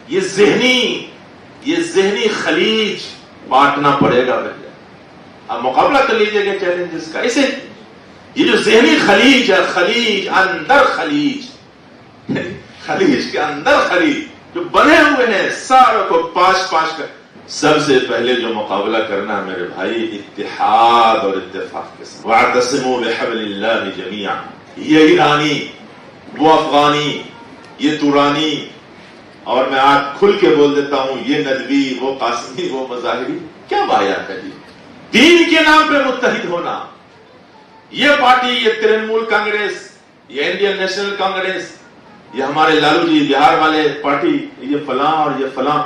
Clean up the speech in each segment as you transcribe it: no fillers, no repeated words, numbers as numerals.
یہ ذہنی خلیج بانٹنا پڑے گا بھیا. اب مقابلہ کر لیجئے گا چیلنجز کا. اسے یہ جو ذہنی خلیج ہے، خلیج اندر خلیج، خلیج کے اندر خلیج جو بنے ہوئے ہیں ساروں کو پاش کر، سب سے پہلے جو مقابلہ کرنا ہے میرے بھائی اتحاد اور اتفاق کے ساتھ. وَاعْتَصِمُوا بِحَبْلِ اللَّهِ جَمِيعًا. یہ ایرانی، وہ افغانی، یہ تورانی، اور میں آج کھل کے بول دیتا ہوں یہ ندوی، وہ قاسمی، وہ مظاہری، کیا بایات ہے جی؟ دین کے نام پہ متحد ہونا. یہ پارٹی، یہ ترنمول کانگریس، یہ انڈین نیشنل کانگریس، یہ ہمارے لالو جی بہار والے پارٹی، یہ فلاں اور یہ فلاں،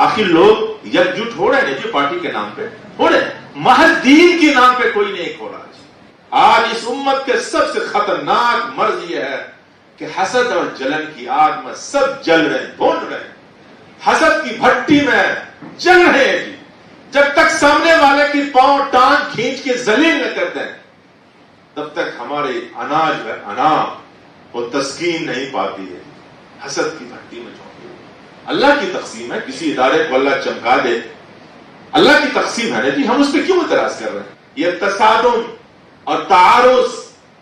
آخر لوگ یک جٹ ہو رہے ہیں جی پارٹی کے نام پہ، ہو رہے ہیں. محض دین کے نام پہ کوئی نہیں ایک ہو رہا. آج اس امت کے سب سے خطرناک مرض یہ ہے کہ حسد اور جلن کی آگ میں سب جل رہے ہیں، بھون رہے ہیں، حسد کی بھٹی میں جل رہے ہیں جی. جب تک سامنے والے کی پاؤں ٹانگ کھینچ کے ذلیل نہ کر دیں تب تک ہمارے اناج ہے انا وہ تسکین نہیں پاتی ہے. حسد کی بھٹی میں جھونکے. اللہ کی تقسیم ہے، کسی ادارے کو اللہ چمکا دے، اللہ کی تقسیم ہے نا جی، ہم اس پہ کیوں اعتراض کر رہے ہیں؟ یہ تصادم اور تعارض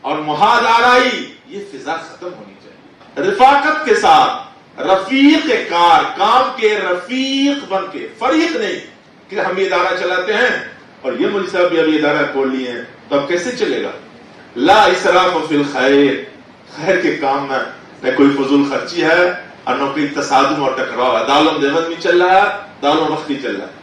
اور محاد آرائی، یہ فضا ختم ہونی چاہیے. رفاقت کے ساتھ رفیق کار، کام کے رفیق بن کے، فریق نہیں کہ ہم یہ ادارہ چلاتے ہیں اور یہ مولوی صاحب بھی ابھی ادارہ کھول لیے ہیں تو اب کیسے چلے گا؟ لا اسراف فی الخیر. خیر کے کام میں نہ کوئی فضول خرچی ہے اور نہ کوئی تصادم اور ٹکراؤ ہے. دارالعلوم دیوبند بھی چل رہا ہے، دارالعلوم وقت بھی چل رہا ہے،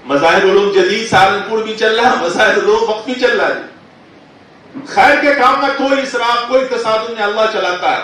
مظاہر علوم جدید سہارنپور بھی چل رہا ہے، مظاہر علوم وقت بھی چل رہا ہے. خیر کے کام میں کوئی اسراف، کوئی تصادم نہیں، اللہ چلاتا ہے.